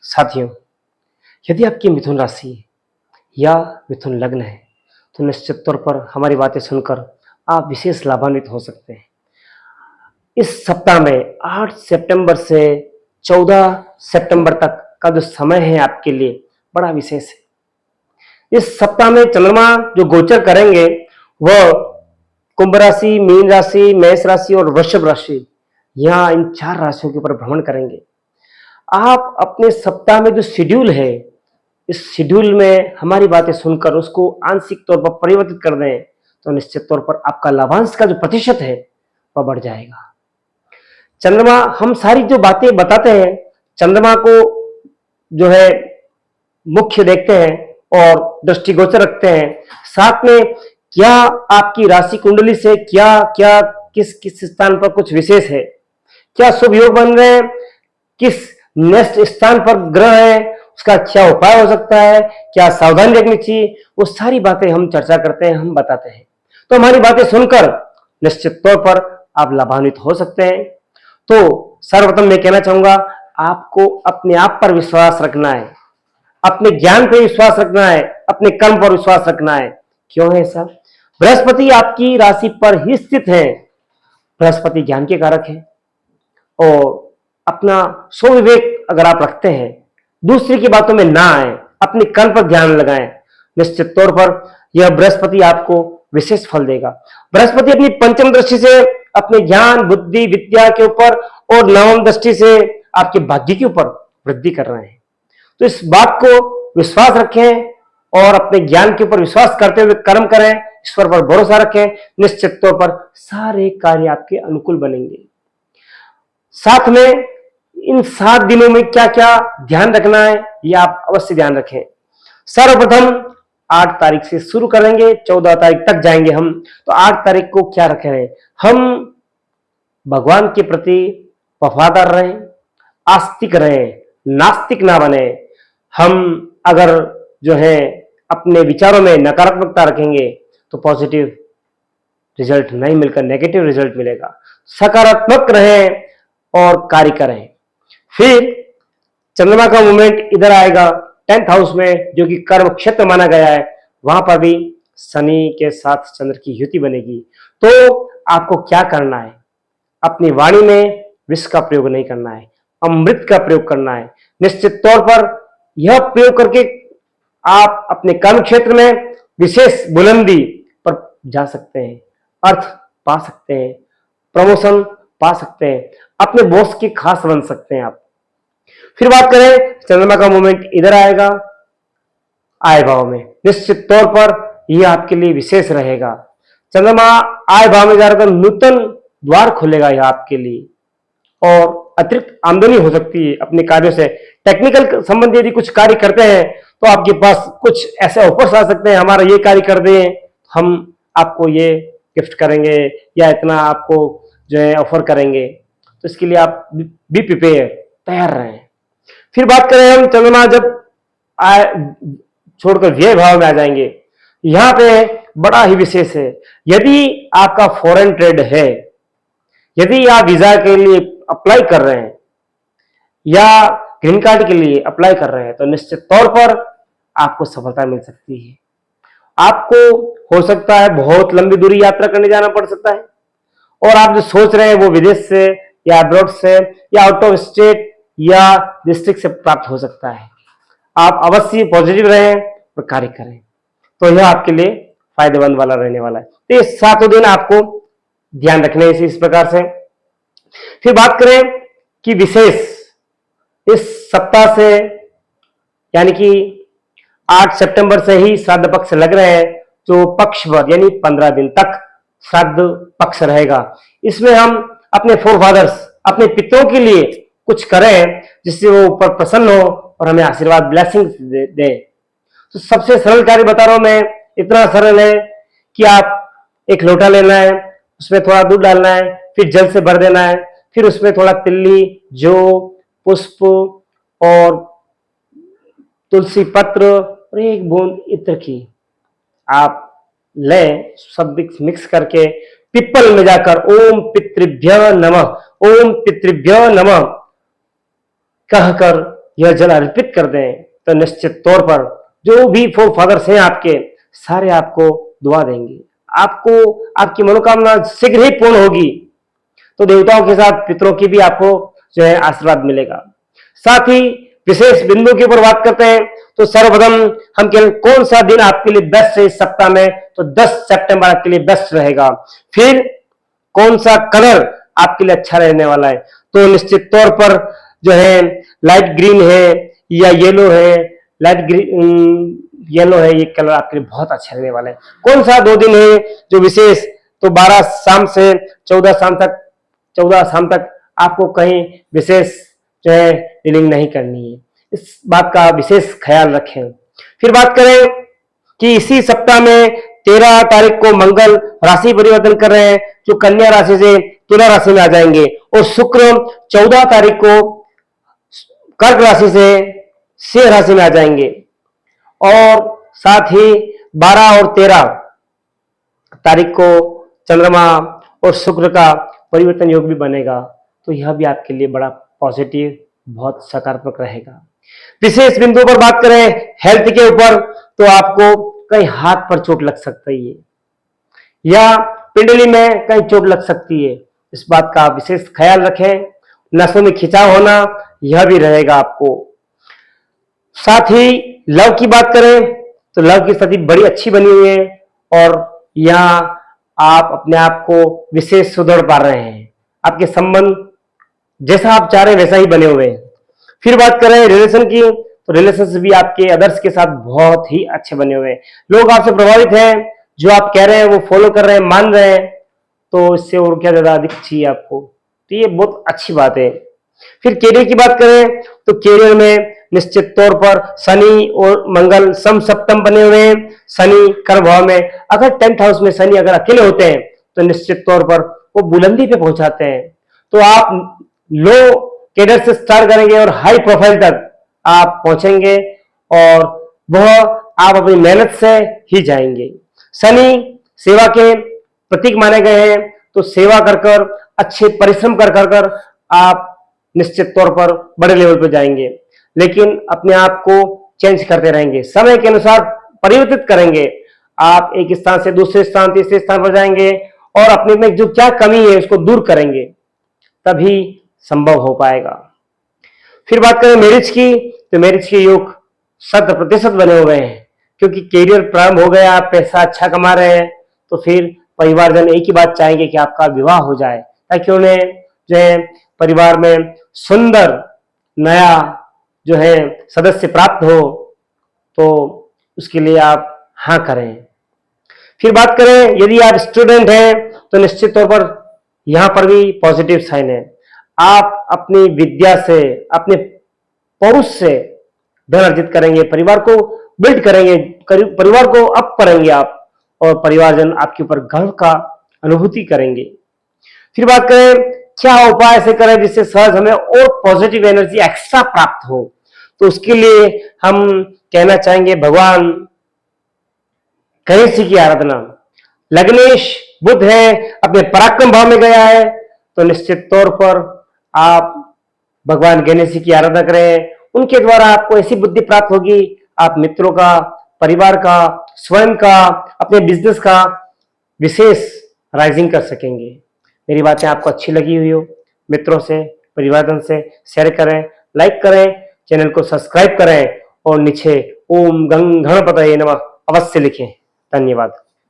साथियों, यदि आपकी मिथुन राशि या मिथुन लग्न है तो निश्चित तौर पर हमारी बातें सुनकर आप विशेष लाभान्वित हो सकते हैं। इस सप्ताह में 8 सितंबर से 14 सितंबर तक का जो समय है आपके लिए बड़ा विशेष है। इस सप्ताह में चंद्रमा जो गोचर करेंगे वह कुंभ राशि, मीन राशि, मेष राशि और वृषभ राशि, यहाँ इन 4 राशियों के ऊपर भ्रमण करेंगे। आप अपने सप्ताह में जो शेड्यूल है, इस शेड्यूल में हमारी बातें सुनकर उसको आंशिक तौर पर परिवर्तित कर दें तो निश्चित तौर पर आपका लाभांश का जो प्रतिशत है वह बढ़ जाएगा। चंद्रमा हम सारी जो बातें बताते हैं, चंद्रमा को जो है मुख्य देखते हैं और दृष्टिगोचर रखते हैं। साथ में क्या आपकी राशि कुंडली से क्या क्या किस किस स्थान पर कुछ विशेष है, क्या शुभ योग बन रहे हैं, किस नेक्स्ट स्थान पर ग्रह है, उसका क्या उपाय हो सकता है, क्या सावधानी रखनी चाहिए, वो सारी बातें हम चर्चा करते हैं, हम बताते हैं। तो हमारी बातें सुनकर निश्चित तौर पर आप लाभान्वित हो सकते हैं। तो सर्वप्रथम मैं कहना चाहूंगा, आपको अपने आप पर विश्वास रखना है, अपने ज्ञान पर विश्वास रखना है, अपने कर्म पर विश्वास रखना है। क्यों है ऐसा? बृहस्पति आपकी राशि पर ही स्थित है। बृहस्पति ज्ञान के कारक है और अपना स्वविवेक अगर आप रखते हैं, दूसरे की बातों में ना आए, अपने कर्म पर ध्यान लगाएं, निश्चित तौर पर यह बृहस्पति आपको विशेष फल देगा। बृहस्पति अपनी पंचम दृष्टि से अपने ज्ञान, बुद्धि, विद्या के ऊपर और नवम दृष्टि से आपके भाग्य के ऊपर वृद्धि कर रहे हैं। तो इस बात को विश्वास रखें और अपने ज्ञान के ऊपर विश्वास करते हुए कर्म करें, ईश्वर पर भरोसा रखें, निश्चित तौर पर सारे कार्य आपके अनुकूल बनेंगे। साथ में इन 7 दिनों में क्या क्या ध्यान रखना है ये आप अवश्य ध्यान रखें। सर्वप्रथम 8 तारीख से शुरू करेंगे, 14 तारीख तक जाएंगे हम। तो 8 तारीख को क्या रखें? हम भगवान के प्रति वफादार रहें, आस्तिक रहें, नास्तिक ना बने। हम अगर जो है अपने विचारों में नकारात्मकता रखेंगे तो पॉजिटिव रिजल्ट नहीं मिलकर नेगेटिव रिजल्ट मिलेगा। सकारात्मक रहें और कार्य करें। फिर चंद्रमा का मूवमेंट इधर आएगा 10th हाउस में, जो कि कर्म क्षेत्र माना गया है। वहां पर भी शनि के साथ चंद्र की युति बनेगी। तो आपको क्या करना है? अपनी वाणी में विष का प्रयोग नहीं करना है, अमृत का प्रयोग करना है। निश्चित तौर पर यह प्रयोग करके आप अपने कर्म क्षेत्र में विशेष बुलंदी पर जा सकते हैं, अर्थ पा सकते हैं, प्रमोशन पा सकते हैं, अपने बॉस के खास बन सकते हैं आप। फिर बात करें, चंद्रमा का मूवमेंट इधर आएगा आय भाव में। निश्चित तौर पर यह आपके लिए विशेष रहेगा। चंद्रमा आय भाव में जाकर नूतन द्वार खोलेगा यह आपके लिए और अतिरिक्त आमदनी हो सकती है अपने कार्यों से। टेक्निकल संबंधी यदि कुछ कार्य करते हैं तो आपके पास कुछ ऐसे ऑफर्स आ सकते हैं, हमारा ये कार्य कर दें, हम आपको ये गिफ्ट करेंगे या इतना आपको जो है ऑफर करेंगे। तो इसके लिए आप बी प्रिपेयर, तैयार रहें। फिर बात करें हम, चंद्रमा जब आय छोड़कर व्यय भाव में आ जाएंगे, यहां पे बड़ा ही विशेष है। यदि आपका फॉरेन ट्रेड है, यदि आप वीजा के लिए अप्लाई कर रहे हैं या ग्रीन कार्ड के लिए अप्लाई कर रहे हैं तो निश्चित तौर पर आपको सफलता मिल सकती है। आपको हो सकता है बहुत लंबी दूरी यात्रा करने जाना पड़ सकता है और आप जो सोच रहे हैं वो विदेश से या अब्रॉड से या आउट ऑफ स्टेट या डिस्ट्रिक्ट से प्राप्त हो सकता है। आप अवश्य पॉजिटिव रहें और कार्य करें तो यह आपके लिए फायदेमंद वाला रहने वाला है। तो ये 7 दिन आपको ध्यान रखने से इस प्रकार से। फिर बात करें कि विशेष इस सप्ताह से यानी कि 8 सितंबर से ही श्राद्ध पक्ष लग रहे हैं, जो पक्ष भर यानी 15 दिन तक श्राद्ध पक्ष रहेगा। इसमें हम अपने फोरफादर्स, अपने पितरों के लिए कुछ करें जिससे वो ऊपर प्रसन्न हो और हमें आशीर्वाद, ब्लेसिंग दे। तो सबसे सरल कार्य बता रहा हूं मैं, इतना सरल है कि आप एक लोटा लेना है, उसमें थोड़ा दूध डालना है, फिर जल से भर देना है, फिर उसमें थोड़ा तिल्ली, जौ, पुष्प और तुलसी पत्र और 1 बूंद इत्र की आप लें, सब मिक्स करके पिप्पल में जाकर ओम पितृभ्य नमः, ओम पितृभ्य नमः कहकर यह जल अर्पित कर दें तो निश्चित तौर पर जो भी फोर फादर्स हैं आपके, सारे आपको दुआ देंगे, आपको आपकी मनोकामना शीघ्र ही पूर्ण होगी। तो देवताओं के साथ पितरों की भी आपको जो है आशीर्वाद मिलेगा। साथ ही विशेष बिंदु के ऊपर बात करते हैं तो सर्वप्रथम हम केवल कौन सा दिन आपके लिए बेस्ट है इस सप्ताह में, तो 10 सितंबर आपके लिए बेस्ट रहेगा। फिर कौन सा कलर आपके लिए अच्छा रहने वाला है, तो निश्चित तौर पर जो है लाइट ग्रीन है या येलो है, लाइट ग्रीन येलो है, ये कलर आपके लिए बहुत अच्छा रहने वाला है। कौन सा 2 दिन है जो विशेष, तो 12 शाम से 14 शाम तक आपको कहीं विशेष जो है डीलिंग नहीं करनी है, इस बात का विशेष ख्याल रखें। फिर बात करें कि इसी सप्ताह में 13 तारीख को मंगल राशि परिवर्तन कर रहे हैं, जो कन्या राशि से तुला राशि में आ जाएंगे, और शुक्र 14 तारीख को कर्क राशि से सिंह राशि में आ जाएंगे, और साथ ही 12 और 13 तारीख को चंद्रमा और शुक्र का परिवर्तन योग भी बनेगा। तो यह भी आपके लिए बड़ा पॉजिटिव, बहुत सकारात्मक रहेगा। विशेष बिंदु पर बात करें हेल्थ के ऊपर, तो आपको कहीं हाथ पर चोट लग सकती है या पिंडली में कहीं चोट लग सकती है, इस बात का विशेष ख्याल रखें। नसों में खिंचाव होना यह भी रहेगा आपको। साथ ही लव की बात करें तो लव की स्थिति बड़ी अच्छी बनी हुई है, और यहाँ आप अपने आप को विशेष सुधर पा रहे हैं, आपके संबंध जैसा आप चाह रहे हैं वैसा ही बने हुए हैं। फिर बात करें रिलेशन की, तो रिलेशनशिप भी आपके अदर्स के साथ बहुत ही अच्छे बने हुए हैं। लोग आपसे प्रभावित हैं, जो आप कह रहे हैं वो फॉलो कर रहे हैं, मान रहे हैं, तो इससे और क्या ज्यादा अधिक चाहिए आपको, तो ये बहुत अच्छी बात है। फिर कैरियर की बात करें तो कैरियर में निश्चित तौर पर शनि और मंगल सम सप्तम बने हुए हैं। शनि कर्क भाव में, अगर 10th हाउस में शनि अगर अकेले होते हैं तो निश्चित तौर पर वो बुलंदी पे पहुंचाते हैं। तो आप लो कैडर से स्टार्ट करेंगे और हाई प्रोफाइल तक आप पहुंचेंगे, और वह आप अपनी मेहनत से ही जाएंगे। शनि सेवा के प्रतीक माने गए हैं, तो सेवा कर कर, अच्छे परिश्रम कर आप निश्चित तौर पर बड़े लेवल पर जाएंगे, लेकिन अपने आप को चेंज करते रहेंगे, समय के अनुसार परिवर्तित करेंगे। आप एक स्थान से दूसरे स्थान, तीसरे स्थान पर जाएंगे, और अपने में जो क्या कमी है उसको दूर करेंगे, तभी संभव हो पाएगा। फिर बात करें मैरिज की, तो मैरिज के योग 100% बने हुए हैं, क्योंकि कैरियर प्रारंभ हो गया, आप पैसा अच्छा कमा रहे हैं, तो फिर परिवारजन एक ही बात चाहेंगे कि आपका विवाह हो जाए, ताकि उन्हें जो है परिवार में सुंदर नया जो है सदस्य प्राप्त हो, तो उसके लिए आप हाँ करें। फिर बात करें यदि आप स्टूडेंट हैं, तो निश्चित तौर पर यहां पर भी पॉजिटिव साइन है। आप अपनी विद्या से, अपने पौरुष से धन अर्जित करेंगे, परिवार को बिल्ड करेंगे, परिवार को अप करेंगे आप, और परिवारजन आपके ऊपर गर्व का अनुभूति करेंगे। फिर बात करें क्या उपाय ऐसे करें जिससे सहज हमें और पॉजिटिव एनर्जी एक्स्ट्रा प्राप्त हो, तो उसके लिए हम कहना चाहेंगे भगवान गणेश जी की आराधना। लग्नेश बुध है, अपने पराक्रम भाव में गया है, तो निश्चित तौर पर आप भगवान गणेश जी की आराधना करें, उनके द्वारा आपको ऐसी बुद्धि प्राप्त होगी, आप मित्रों का, परिवार का, स्वयं का, अपने बिजनेस का विशेष राइजिंग कर सकेंगे। मेरी बातें आपको अच्छी लगी हुई हो, मित्रों से, परिवारजन से शेयर करें, लाइक करें, चैनल को सब्सक्राइब करें, और नीचे ओम गंग गणपतये नमः अवश्य लिखें। धन्यवाद।